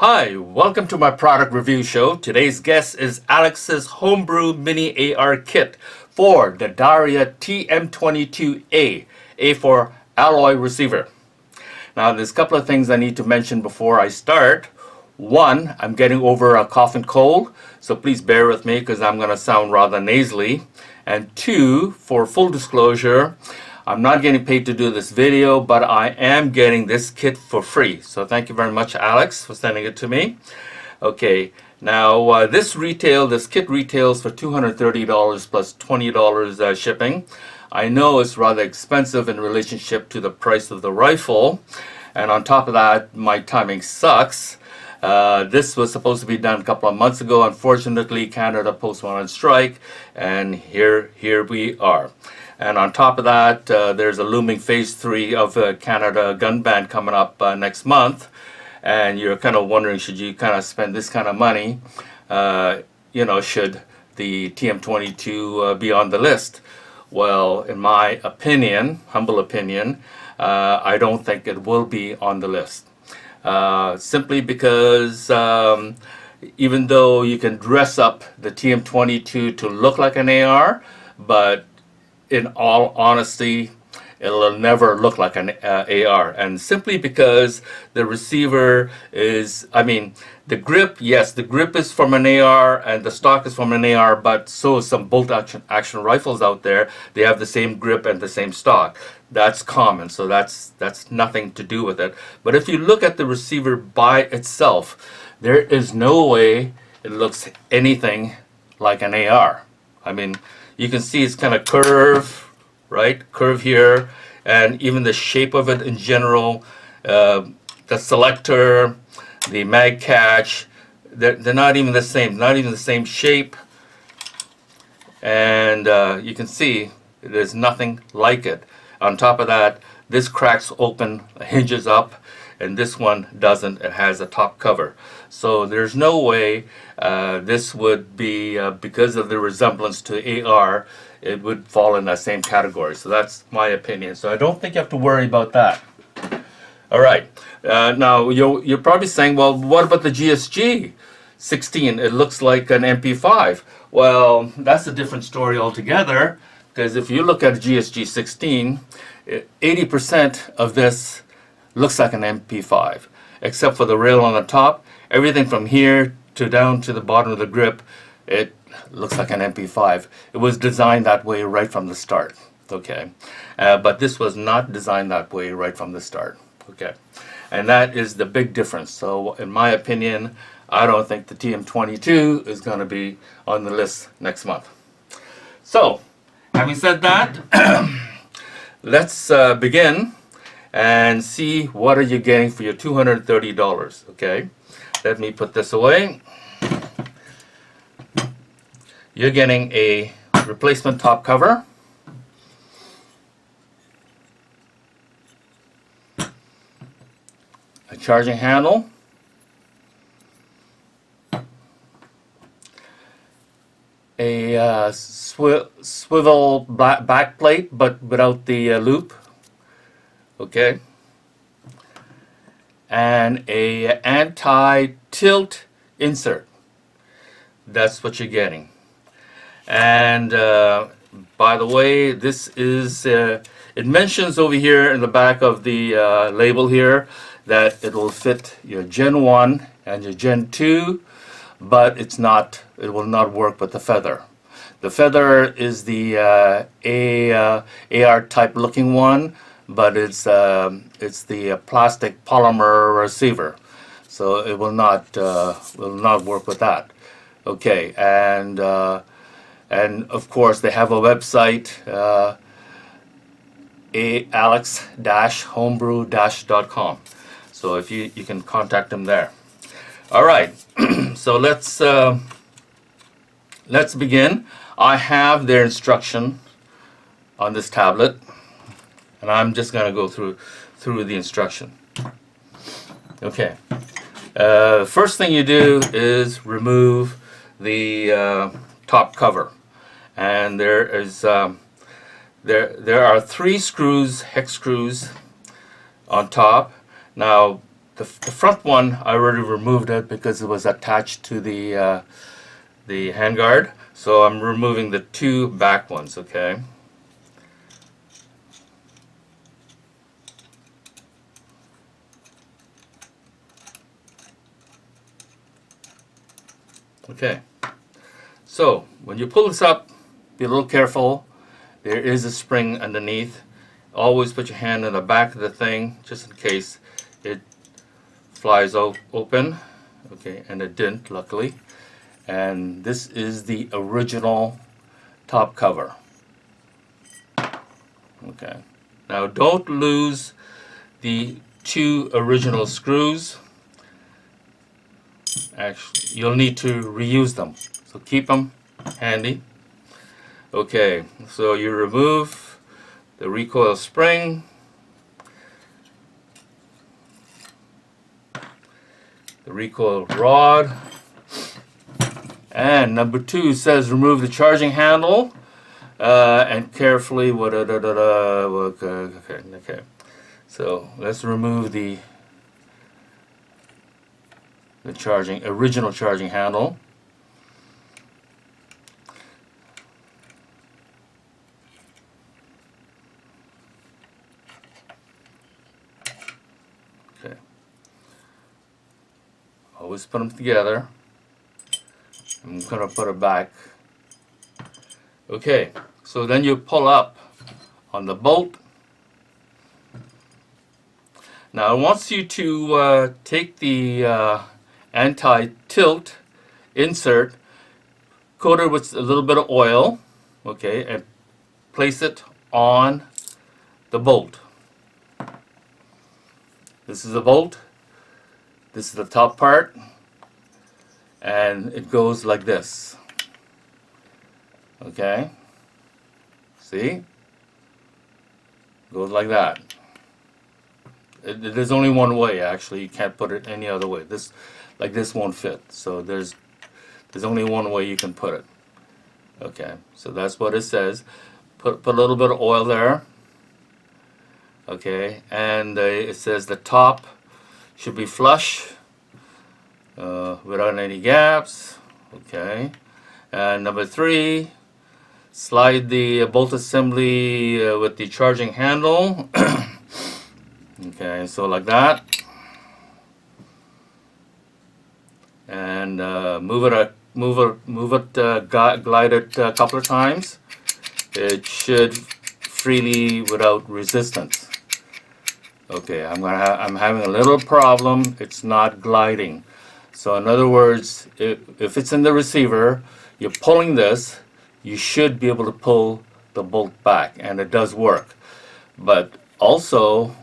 Hi, welcome to my product review show. Today's guest is Alex's Homebrew Mini AR Kit for the DERYA TM22A, A for alloy receiver. Now, there's a couple of things I need to mention before I start. One, I'm getting over a cough and cold, so please bear with me because I'm going to sound rather nasally. And two, for full disclosure, I'm not getting paid to do this video, but I am getting this kit for free. So thank you very much, Alex, for sending it to me. Okay, now this kit retails for $230 plus $20 shipping. I know it's rather expensive in relationship to the price of the rifle. And on top of that, my timing sucks. This was supposed to be done a couple of months ago. Unfortunately, Canada postponed strike, and here we are. And on top of that, there's a looming phase 3 of Canada gun ban coming up next month. And you're kind of wondering, should you kind of spend this kind of money? Should the TM22 be on the list? Well, in my opinion, humble opinion, I don't think it will be on the list. Simply because even though you can dress up the TM22 to look like an AR, but in all honesty, it'll never look like an AR. And simply because the receiver is, the grip, yes, the grip is from an AR and the stock is from an AR, but so is some bolt action rifles out there. They have the same grip and the same stock. That's common, so that's nothing to do with it. But if you look at the receiver by itself, there is no way it looks anything like an AR. You can see it's kind of curve, right? Curve here, and even the shape of it in general, the selector, the mag catch, they're not even the same shape. And you can see there's nothing like it. On top of that, this cracks open, hinges up, and this one doesn't. It has a top cover. So there's no way this would be, because of the resemblance to AR, it would fall in that same category. So that's my opinion. So I don't think you have to worry about that. All right. Now, you're probably saying, well, what about the GSG 16? It looks like an MP5. Well, that's a different story altogether. Because if you look at GSG 16, 80% of this looks like an MP5, except for the rail on the top. Everything from here to down to the bottom of the grip, it looks like an MP5. It was designed that way right from the start, okay? But this was not designed that way right from the start, okay? And that is the big difference. So in my opinion, I don't think the TM22 is going to be on the list next month. So, having said that, let's begin and see what are you getting for your $230, okay? Let me put this away. You're getting a replacement top cover, a charging handle, a swivel back plate, but without the loop, okay, and a anti-tilt insert. That's what you're getting. And by the way, this is it mentions over here in the back of the label here that it will fit your Gen 1 and your Gen 2, but it will not work with the feather. The feather is the AR type looking one, but it's the plastic polymer receiver, so it will not work with that. Okay, and of course they have a website, alex-homebrew-.com. So if you can contact them there. All right, so let's begin. I have their instruction on this tablet, and I'm just going to go through the instruction. Okay. First thing you do is remove the top cover, and there are 3 screws, hex screws, on top. Now, the front one, I already removed it because it was attached to the handguard. So I'm removing the two back ones, okay? Okay, so when you pull this up, be a little careful. There is a spring underneath. Always put your hand in the back of the thing just in case it flies open. Okay, and it didn't, luckily. And this is the original top cover. Okay, now don't lose the two original screws. Actually, you'll need to reuse them, so keep them handy. Okay, so you remove the recoil spring, the recoil rod, and number 2 says remove the charging handle and carefully okay. So let's remove the original charging handle. Okay. Always put them together. I'm gonna put it back. Okay, so then you pull up on the bolt. Now it wants you to take the anti-tilt insert, coat it with a little bit of oil, okay, and place it on the bolt. This is the bolt, this is the top part, and it goes like this. Okay, see? Goes like that. There's only one way, actually. You can't put it any other way. This won't fit. So there's only one way you can put it. Okay, so that's what it says. Put a little bit of oil there. Okay, and it says the top should be flush without any gaps. Okay, and number 3, slide the bolt assembly with the charging handle. Okay, so like that, and glide it a couple of times. It should freely without resistance. Okay, I'm having a little problem. It's not gliding. So in other words, if it's in the receiver, you're pulling this, you should be able to pull the bolt back, and it does work. But also,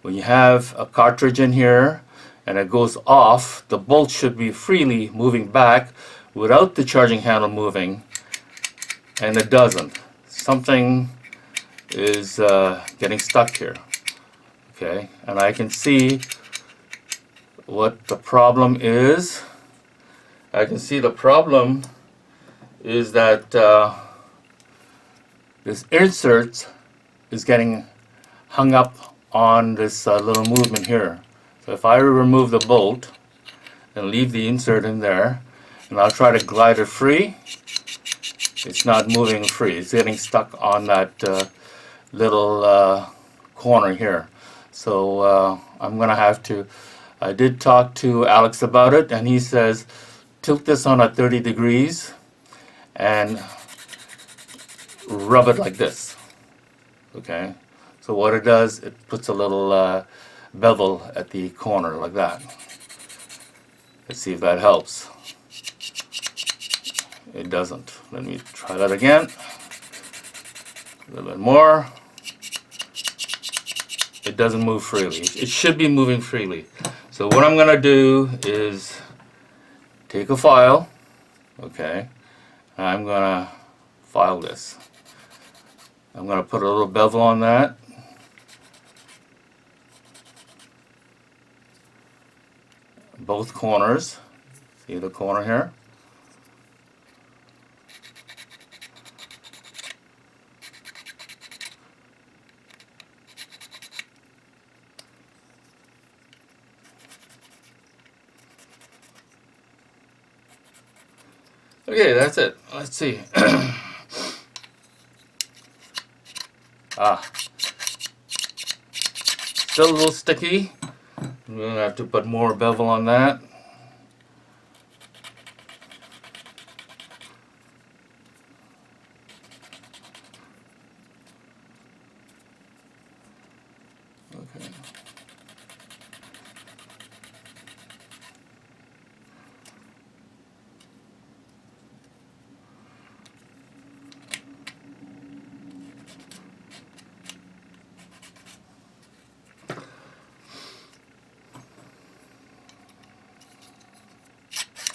when you have a cartridge in here and it goes off, the bolt should be freely moving back without the charging handle moving, and it doesn't. Something is getting stuck here. Okay, and I can see what the problem is. I can see the problem is that this insert is getting hung up on this little movement here. So if I remove the bolt and leave the insert in there, and I'll try to glide it free, it's not moving free. It's getting stuck on that little corner here. So I'm gonna have to, I did talk to Alex about it, and he says tilt this on at 30 degrees and rub it like this. Okay, so what it does, it puts a little bevel at the corner like that. Let's see if that helps. It doesn't. Let me try that again. A little bit more. It doesn't move freely. It should be moving freely. So what I'm going to do is take a file, okay, and I'm going to file this. I'm going to put a little bevel on that. Both corners. See the corner here? Okay, that's it. Let's see. Ah, still a little sticky. I'm gonna have to put more bevel on that. Okay.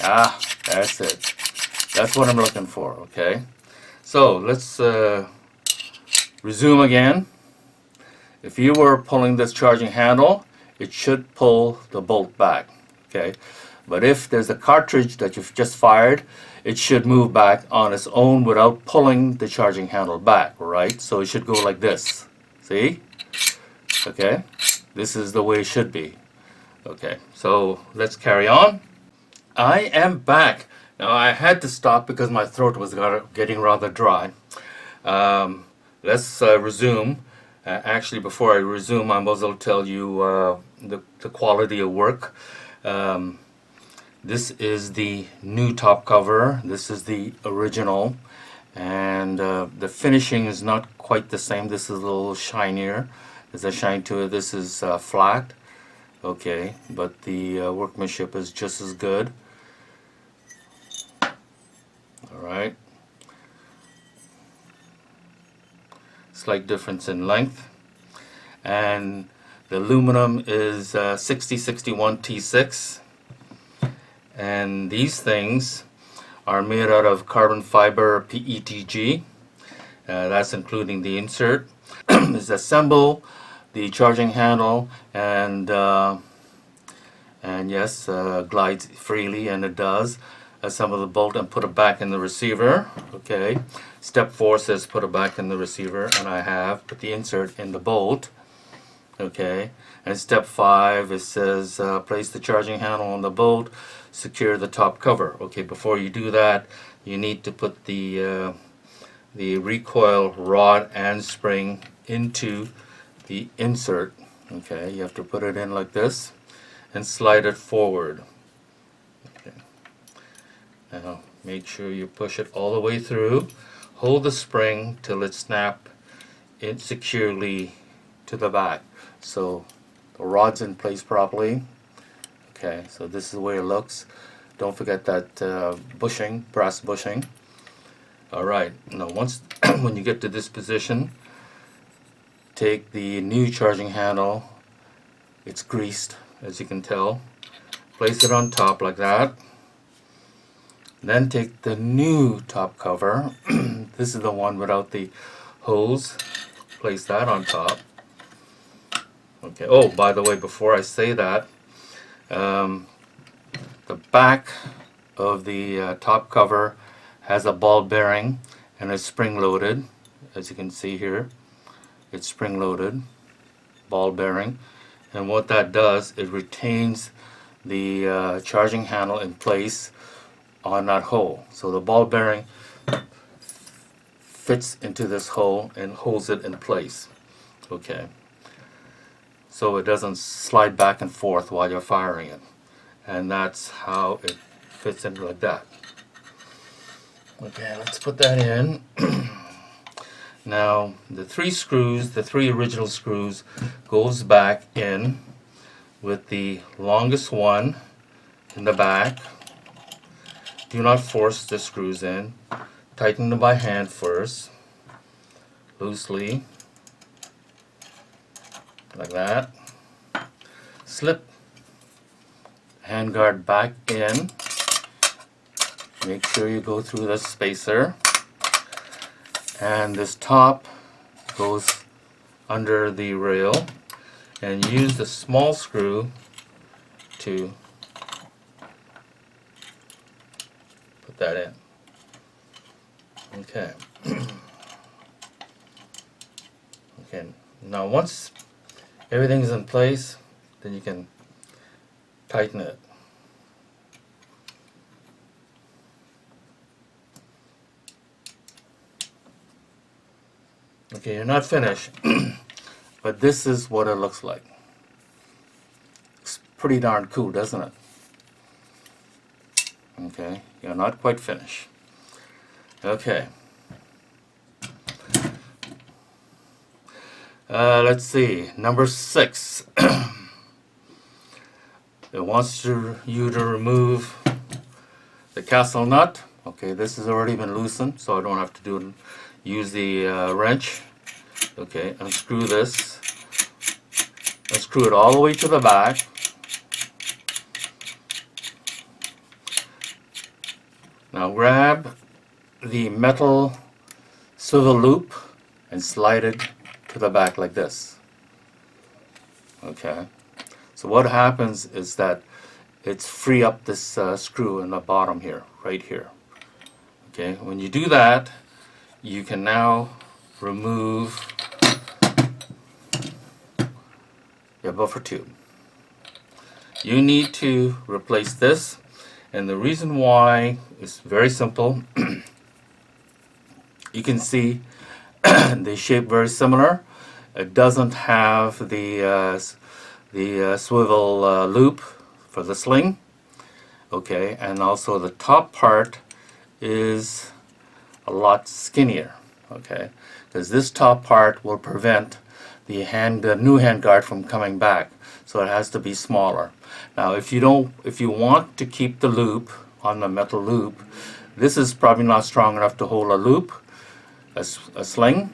Ah, that's it. That's what I'm looking for, okay? So let's resume again. If you were pulling this charging handle, it should pull the bolt back, okay? But if there's a cartridge that you've just fired, it should move back on its own without pulling the charging handle back, right? So it should go like this, see? Okay, this is the way it should be. Okay, so let's carry on. I am back. Now I had to stop because my throat was getting rather dry. Let's resume. Actually, before I resume, I must well tell you the quality of work. This is the new top cover. This is the original. And the finishing is not quite the same. This is a little shinier. There's a shine to it. This is flat. Okay, but the workmanship is just as good. Alright. Slight difference in length. And the aluminum is 6061 T6. And these things are made out of carbon fiber PETG. That's including the insert. Disassemble the charging handle and yes, glides freely, and it does. Assemble the bolt and put it back in the receiver. Okay. Step 4 says put it back in the receiver, and I have put the insert in the bolt. Okay. And step 5, it says place the charging handle on the bolt, secure the top cover. Okay. Before you do that, you need to put the recoil rod and spring into the insert. Okay. You have to put it in like this and slide it forward. Okay. Now make sure you push it all the way through. Hold the spring till it snaps it securely to the back, so the rod's in place properly. Okay, so this is the way it looks. Don't forget that bushing, brass bushing. Alright, now once when you get to this position, take the new charging handle. It's greased, as you can tell. Place it on top like that. Then take the new top cover. This is the one without the hose. Place that on top. Okay. Oh, by the way, before I say that, the back of the top cover has a ball bearing and is spring loaded. As you can see here, it's spring loaded, ball bearing. And what that does, it retains the charging handle in place on that hole. So the ball bearing fits into this hole and holds it in place. Okay. So it doesn't slide back and forth while you're firing it. And that's how it fits in like that. Okay, let's put that in. Now the three original screws goes back in with the longest one in the back. Do not force the screws in. Tighten them by hand first, loosely, like that. Slip handguard back in. Make sure you go through the spacer. And this top goes under the rail. And use the small screw to put that in. Okay. Okay. Now once everything's in place, then you can tighten it. Okay, you're not finished, but this is what it looks like. It's pretty darn cool, doesn't it? Okay, you're not quite finished. Okay. Let's see, number 6. It wants you to remove the castle nut. Okay, this has already been loosened, so I don't have to use the wrench. Okay, unscrew this. Unscrew it all the way to the back. Now grab the metal swivel loop and slide it to the back like this. Okay, so what happens is that it's free up this screw in the bottom here, right here. Okay, when you do that, you can now remove your buffer tube. You need to replace this, and the reason why is very simple. You can see they shape very similar. It doesn't have the swivel loop for the sling. Okay, and also the top part is a lot skinnier. Okay, because this top part will prevent the new handguard from coming back, so it has to be smaller. Now, if you want to keep the loop on the metal loop, this is probably not strong enough to hold a loop, a sling.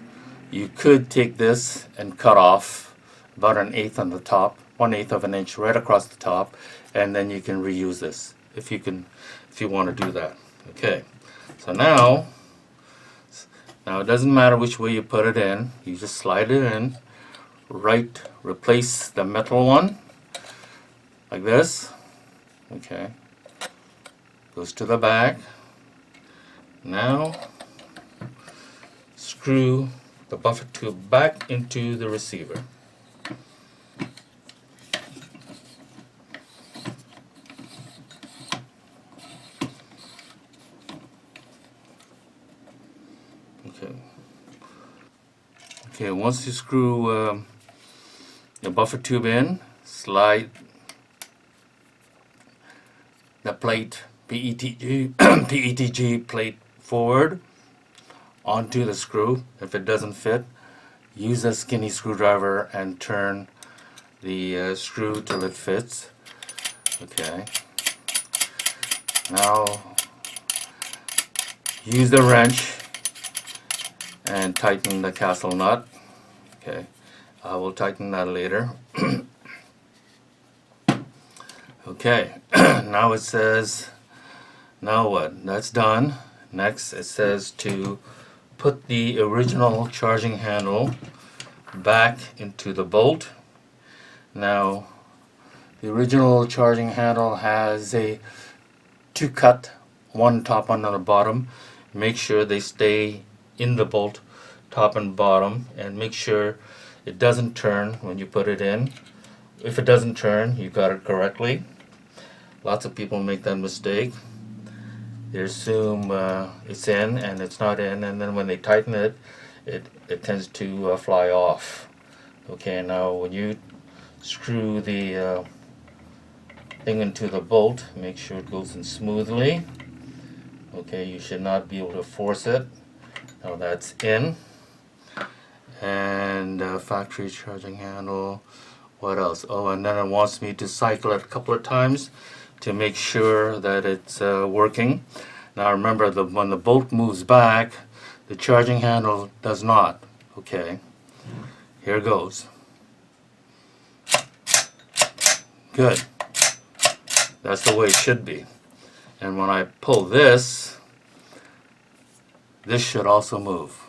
You could take this and cut off about 1/8 on the top, 1/8 of an inch right across the top, and then you can reuse this if you want to do that. Okay, so now it doesn't matter which way you put it in. You just slide it in, replace the metal one like this. Okay, goes to the back. Now screw the buffer tube back into the receiver. Okay, once you screw the buffer tube in, slide the plate, PETG plate forward onto the screw. If it doesn't fit, use a skinny screwdriver and turn the screw till it fits. Okay. Now use the wrench and tighten the castle nut. Okay, I will tighten that later. Okay, now it says, now what? That's done. Next it says to put the original charging handle back into the bolt. Now the original charging handle has a 2 cut, one top, one on the bottom. Make sure they stay in the bolt, top and bottom, and make sure it doesn't turn when you put it in. If it doesn't turn, you got it correctly. Lots of people make that mistake. They assume it's in and it's not in, and then when they tighten it, it tends to fly off. Okay, now when you screw the thing into the bolt, make sure it goes in smoothly. Okay, you should not be able to force it. Now that's in. And factory charging handle. What else? Oh, and then it wants me to cycle it a couple of times to make sure that it's working. Now remember, when the bolt moves back, the charging handle does not. Okay, here goes. Good. That's the way it should be. And when I pull this, this should also move.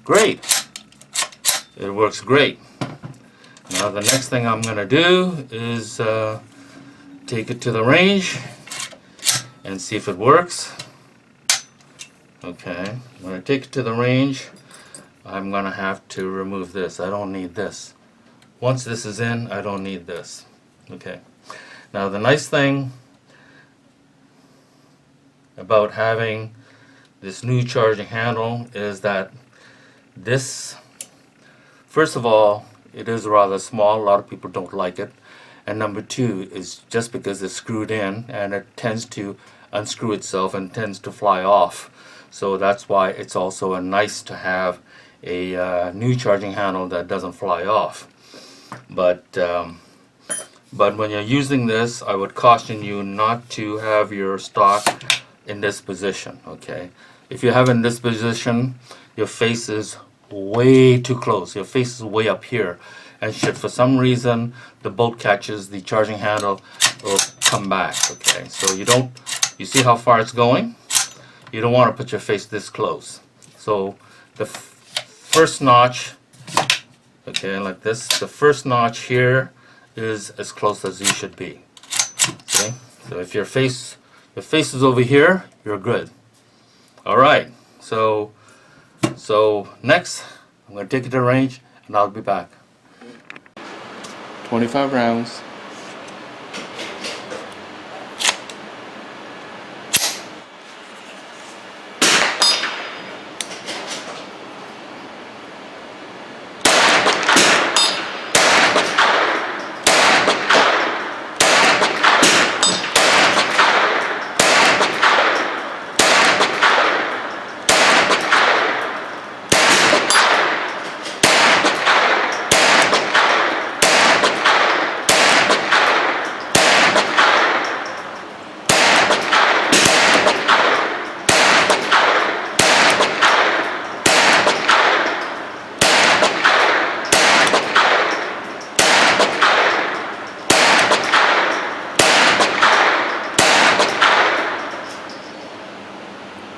Great. It works great. Now the next thing I'm going to do is take it to the range and see if it works. Okay, when I take it to the range, I'm going to have to remove this. I don't need this. Once this is in, I don't need this. Okay. Now the nice thing about having this new charging handle is that this, first of all, it is rather small. A lot of people don't like it. And number two is just because it's screwed in and it tends to unscrew itself and tends to fly off. So that's why it's also a nice to have a new charging handle that doesn't fly off. But when you're using this, I would caution you not to have your stock in this position, okay? If you have it in this position, your face is way too close. Your face is way up here. And should for some reason the bolt catches, the charging handle will come back, okay? So you see how far it's going? You don't want to put your face this close. So the first notch, okay, like this, the first notch here is as close as you should be, okay? So if your face is over here, you're good. All right, so next, I'm going to take it to range and I'll be back. 25 rounds.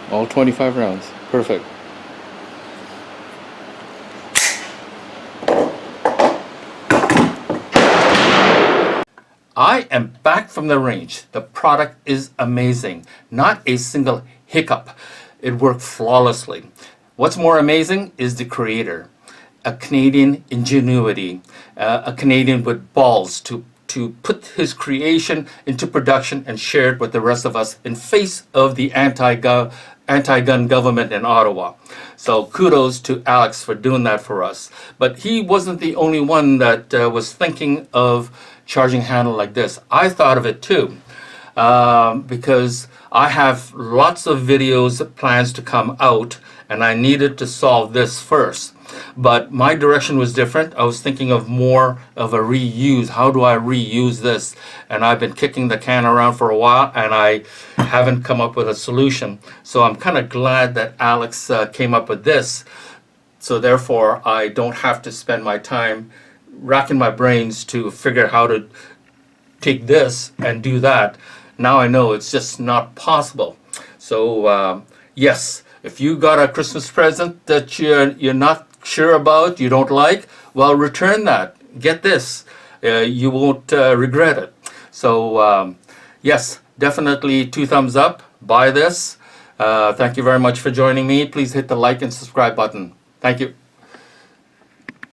All 25 rounds. Perfect. I am back from the range. The product is amazing. Not a single hiccup. It worked flawlessly. What's more amazing is the creator. A Canadian ingenuity. A Canadian with balls to put his creation into production and share it with the rest of us in face of the anti-gun government in Ottawa. So kudos to Alex for doing that for us. But he wasn't the only one that was thinking of charging handle like this. I thought of it too, because I have lots of videos, plans to come out, and I needed to solve this first. But my direction was different. I was thinking of more of a reuse. How do I reuse this? And I've been kicking the can around for a while and I haven't come up with a solution. So I'm kind of glad that Alex came up with this. So therefore I don't have to spend my time racking my brains to figure out how to take this and do that. Now I know it's just not possible. So yes, if you got a Christmas present that you're not sure about, you don't like, well, return that. Get this. You won't regret it. So yes, definitely 2 thumbs up. Buy this. Thank you very much for joining me. Please hit the like and subscribe button. Thank you.